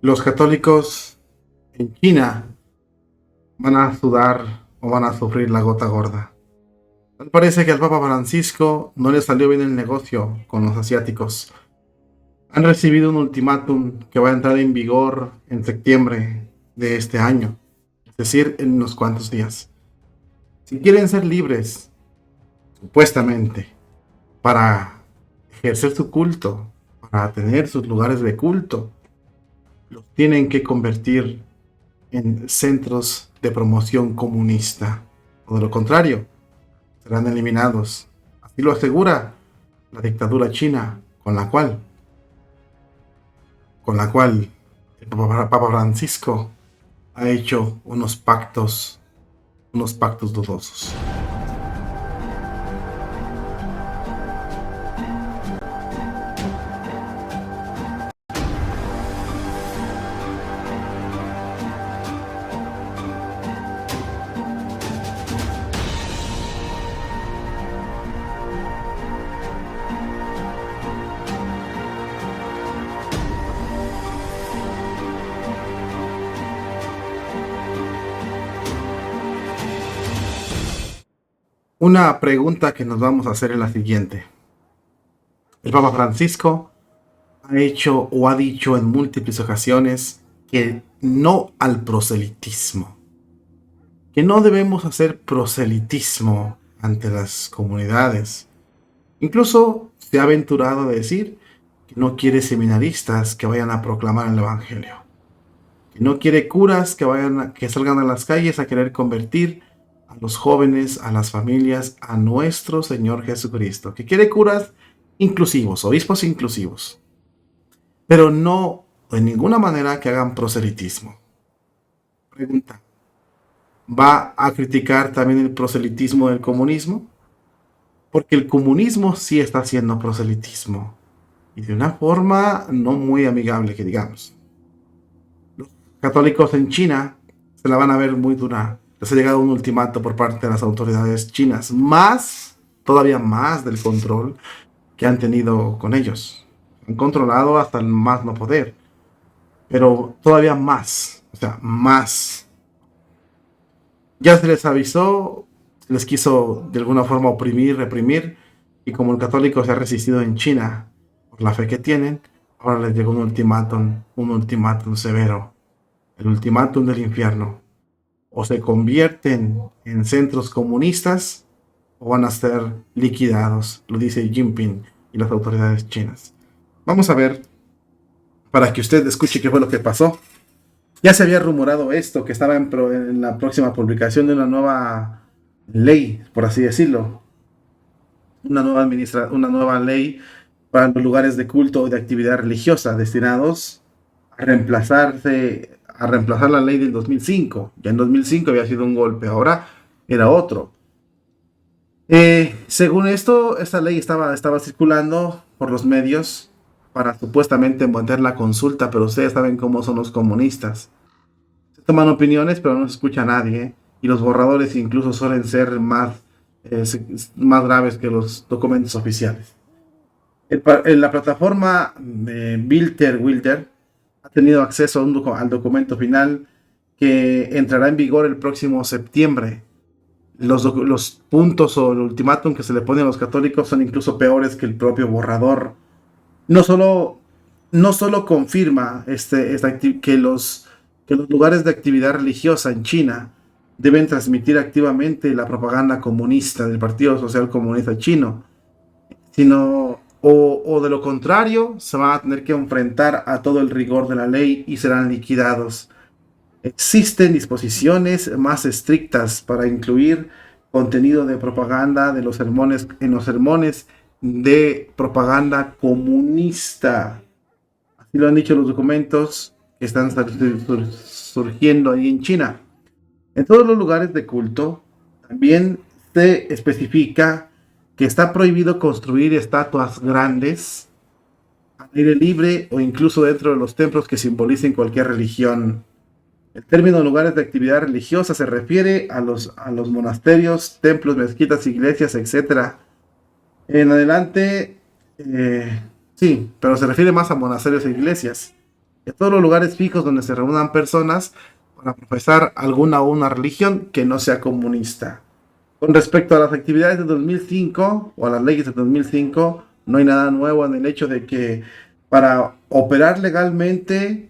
Los católicos en China van a sudar o van a sufrir la gota gorda. Tal parece que al Papa Francisco no le salió bien el negocio con los asiáticos. Han recibido un ultimátum que va a entrar en vigor en septiembre de este año, es decir, en unos cuantos días. Si quieren ser libres, supuestamente, para ejercer su culto, para tener sus lugares de culto, los tienen que convertir en centros de promoción comunista, o de lo contrario, serán eliminados. Así lo asegura la dictadura china, con la cual el Papa Francisco ha hecho unos pactos dudosos. Una pregunta que nos vamos a hacer es la siguiente. El Papa Francisco ha hecho o ha dicho en múltiples ocasiones que no al proselitismo, que no debemos hacer proselitismo ante las comunidades. Incluso se ha aventurado a decir que no quiere seminaristas que vayan a proclamar el Evangelio, que no quiere curas que salgan a las calles a querer convertir a los jóvenes, a las familias, a nuestro Señor Jesucristo, que quiere curas inclusivos, obispos inclusivos, pero no de ninguna manera que hagan proselitismo. Pregunta, ¿va a criticar también el proselitismo del comunismo? Porque el comunismo sí está haciendo proselitismo, y de una forma no muy amigable, que digamos. Los católicos en China se la van a ver muy dura. Les ha llegado un ultimato por parte de las autoridades chinas, todavía más del control que han tenido con ellos. Han controlado hasta el más no poder, pero todavía más, o sea, más. Ya se les avisó, se les quiso de alguna forma oprimir, reprimir, y como el católico se ha resistido en China por la fe que tienen, ahora les llegó un ultimátum severo, el ultimátum del infierno. O se convierten en centros comunistas o van a ser liquidados, lo dice Jinping y las autoridades chinas. Vamos a ver, para que usted escuche qué fue lo que pasó. Ya se había rumorado esto, que estaba en la próxima publicación de una nueva ley, por así decirlo, una nueva ley para los lugares de culto y de actividad religiosa destinados a reemplazar la ley del 2005. Ya en 2005 había sido un golpe, ahora era otro. Según esto, esta ley estaba circulando por los medios para supuestamente mantener la consulta, pero ustedes saben cómo son los comunistas. Se toman opiniones, pero no se escucha a nadie, ¿eh? Y los borradores incluso suelen ser eh, más graves que los documentos oficiales. La plataforma de Bilder Wilder ha tenido acceso al documento final que entrará en vigor el próximo septiembre. Los puntos o el ultimátum que se le pone a los católicos son incluso peores que el propio borrador. No solo, no solo confirma que los lugares de actividad religiosa en China deben transmitir activamente la propaganda comunista del Partido Social Comunista Chino, sino o de lo contrario se van a tener que enfrentar a todo el rigor de la ley y serán liquidados. Existen disposiciones más estrictas para incluir contenido de propaganda de los sermones en los sermones de propaganda comunista. Así lo han dicho los documentos que están surgiendo ahí en China. En todos los lugares de culto también se especifica que está prohibido construir estatuas grandes al aire libre o incluso dentro de los templos que simbolicen cualquier religión. El término lugares de actividad religiosa se refiere a los monasterios, templos, mezquitas, iglesias, etcétera. En adelante, sí, pero se refiere más a monasterios e iglesias. y a todos los lugares fijos donde se reúnan personas para profesar alguna o una religión que no sea comunista. Con respecto a las actividades de 2005 o a las leyes de 2005, no hay nada nuevo en el hecho de que para operar legalmente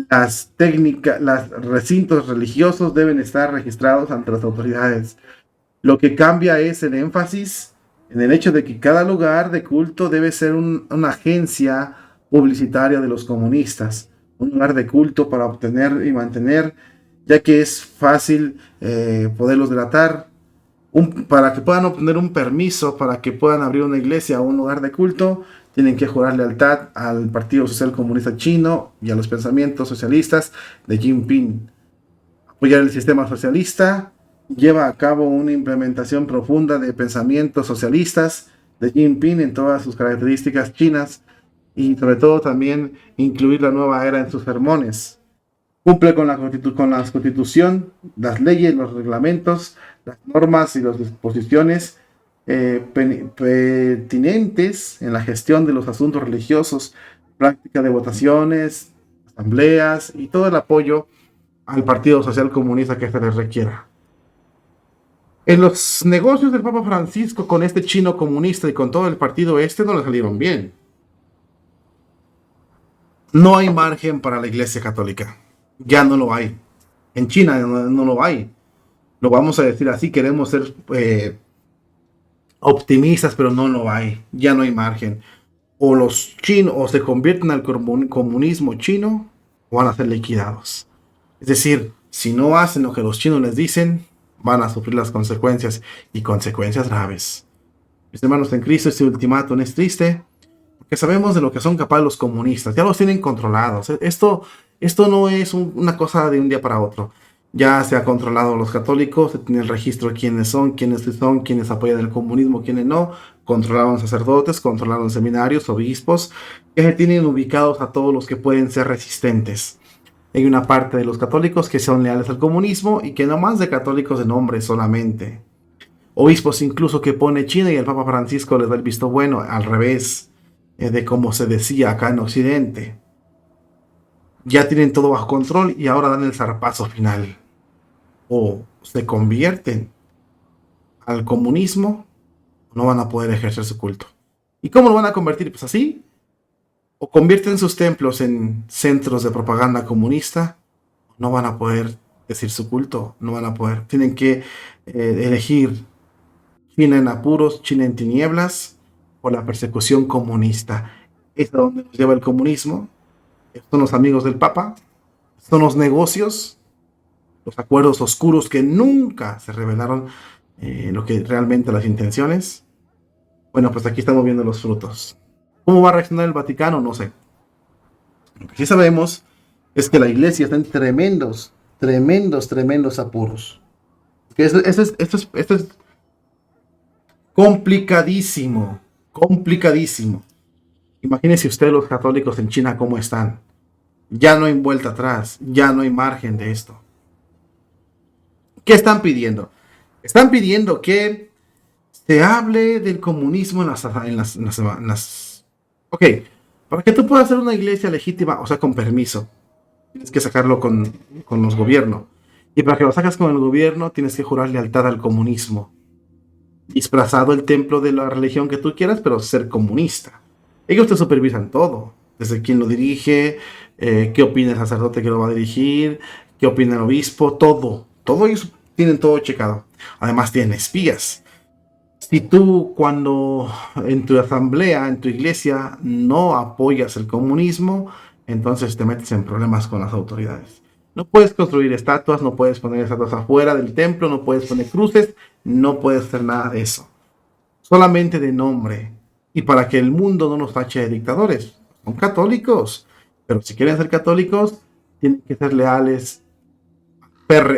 las técnicas, los recintos religiosos deben estar registrados ante las autoridades. Lo que cambia es el énfasis en el hecho de que cada lugar de culto debe ser una agencia publicitaria de los comunistas, un lugar de culto para obtener y mantener, ya que es fácil poderlos delatar, para que puedan obtener un permiso, para que puedan abrir una iglesia o un lugar de culto, tienen que jurar lealtad al Partido Social Comunista Chino y a los pensamientos socialistas de Xi Jinping. Apoyar el sistema socialista lleva a cabo una implementación profunda de pensamientos socialistas de Xi Jinping en todas sus características chinas y sobre todo también incluir la nueva era en sus sermones. Cumple con la constitución, las leyes, los reglamentos, las normas y las disposiciones pertinentes en la gestión de los asuntos religiosos, práctica de votaciones, asambleas y todo el apoyo al Partido Social Comunista que se les requiera. En los negocios del Papa Francisco con este chino comunista y con todo el partido no le salieron bien. No hay margen para la Iglesia Católica. Ya no lo hay. En China no lo hay. Lo vamos a decir así, queremos ser optimistas, pero no lo hay. Ya no hay margen. O los chinos o se convierten al comunismo chino o van a ser liquidados. Es decir, si no hacen lo que los chinos les dicen, van a sufrir las consecuencias y consecuencias graves. Mis hermanos en Cristo, este ultimátum es triste porque sabemos de lo que son capaces los comunistas. Ya los tienen controlados. Esto no es una cosa de un día para otro. Ya se ha controlado a los católicos, se tiene el registro de quiénes son, quienes apoyan el comunismo, quiénes no. Controlaron sacerdotes, controlaron seminarios, obispos, que se tienen ubicados a todos los que pueden ser resistentes. Hay una parte de los católicos que son leales al comunismo y que no más de católicos de nombre solamente. Obispos incluso que pone China y el Papa Francisco les da el visto bueno, al revés de como se decía acá en Occidente. Ya tienen todo bajo control y ahora dan el zarpazo final. O se convierten al comunismo, o no van a poder ejercer su culto. ¿Y cómo lo van a convertir? Pues así. O convierten sus templos en centros de propaganda comunista, no van a poder decir su culto, no van a poder. Tienen que elegir China en apuros, China en tinieblas, o la persecución comunista. Es a donde nos lleva el comunismo. Estos son los amigos del Papa, son los negocios, los acuerdos oscuros que nunca se revelaron lo que realmente las intenciones. Bueno, pues aquí estamos viendo los frutos. ¿Cómo va a reaccionar el Vaticano? No sé. Lo que sí sabemos es que la iglesia está en tremendos apuros. Esto es complicadísimo. Imagínense ustedes los católicos en China cómo están. Ya no hay vuelta atrás, ya no hay margen de esto. ¿Qué están pidiendo? Están pidiendo que se hable del comunismo en las Ok, para que tú puedas hacer una iglesia legítima, o sea, con permiso, tienes que sacarlo con los gobiernos. Y para que lo sacas con el gobierno, tienes que jurar lealtad al comunismo. Disfrazado el templo de la religión que tú quieras, pero ser comunista. Ellos te supervisan todo, desde quién lo dirige, qué opina el sacerdote que lo va a dirigir, qué opina el obispo, todo. Todo ellos tienen todo checado. Además tienen espías. Si tú cuando en tu asamblea, en tu iglesia, no apoyas el comunismo, entonces te metes en problemas con las autoridades. No puedes construir estatuas, no puedes poner estatuas afuera del templo, no puedes poner cruces, no puedes hacer nada de eso. Solamente de nombre. Y para que el mundo no nos tache de dictadores. Son católicos. Pero si quieren ser católicos, tienen que ser leales,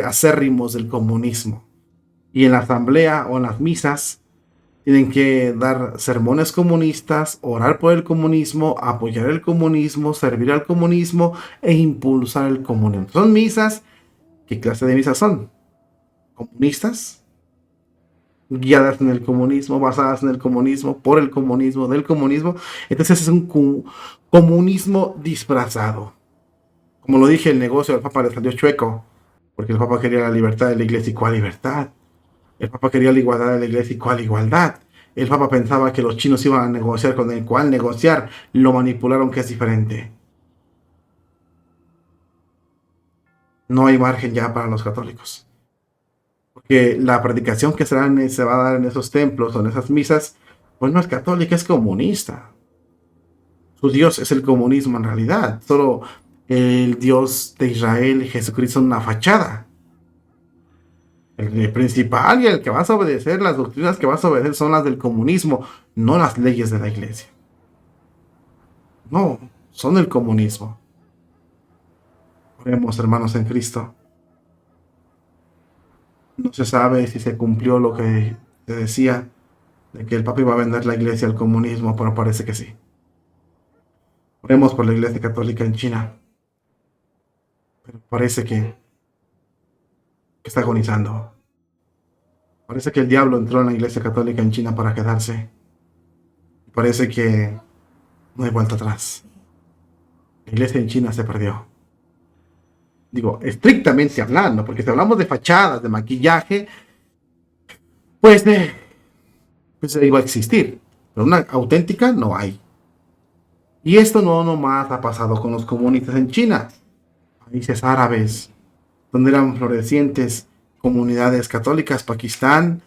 acérrimos del comunismo. Y en la asamblea o en las misas, tienen que dar sermones comunistas, orar por el comunismo, apoyar el comunismo, servir al comunismo e impulsar el comunismo. Son misas. ¿Qué clase de misas son? ¿Comunistas? Guiadas en el comunismo, basadas en el comunismo, por el comunismo, del comunismo. Entonces es un comunismo disfrazado. Como lo dije, el negocio del Papa le salió chueco, porque el Papa quería la libertad de la iglesia. ¿Y cuál libertad? El Papa quería la igualdad de la iglesia. ¿Y cuál igualdad? El Papa pensaba que los chinos iban a negociar con el cual negociar. Lo manipularon, que es diferente. No hay margen ya para los católicos. Porque la predicación que se va a dar en esos templos o en esas misas, pues no es católica, es comunista. Su Dios es el comunismo en realidad. Solo el Dios de Israel y Jesucristo son una fachada. El principal y el que vas a obedecer, las doctrinas que vas a obedecer son las del comunismo, no las leyes de la iglesia. No, son del comunismo. Oremos, hermanos en Cristo. No se sabe si se cumplió lo que se decía de que el Papa iba a vender la iglesia al comunismo, pero parece que sí. Oremos por la iglesia católica en China, pero parece que está agonizando. Parece que el diablo entró en la iglesia católica en China para quedarse. Parece que no hay vuelta atrás. La iglesia en China se perdió. Digo, estrictamente hablando, porque si hablamos de fachadas, de maquillaje, pues, pues iba a existir. Pero una auténtica no hay. Y esto no nomás ha pasado con los comunistas en China. Países árabes, donde eran florecientes comunidades católicas, Pakistán,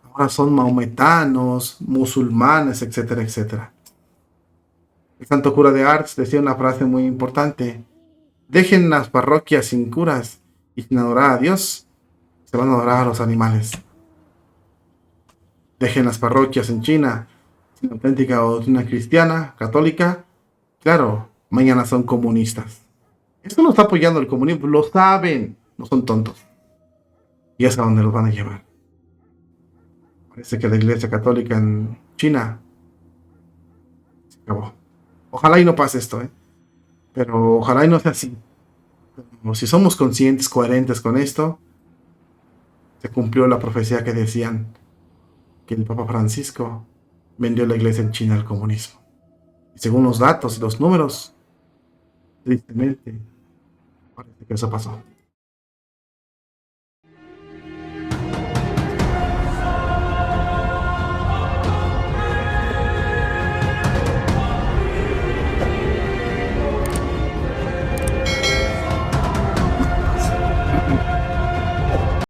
ahora son maometanos, musulmanes, etcétera, etcétera. El santo cura de Ars decía una frase muy importante: dejen las parroquias sin curas y sin adorar a Dios, se van a adorar a los animales. Dejen las parroquias en China sin auténtica doctrina cristiana, católica, claro, mañana son comunistas. Esto no está apoyando el comunismo, lo saben, no son tontos. Y es a donde los van a llevar. Parece que la iglesia católica en China se acabó. Ojalá y no pase esto, ¿eh? Pero ojalá y no sea así. Pero si somos conscientes, coherentes con esto, se cumplió la profecía que decían que el Papa Francisco vendió la iglesia en China al comunismo. Y según los datos y los números, tristemente, parece que eso pasó.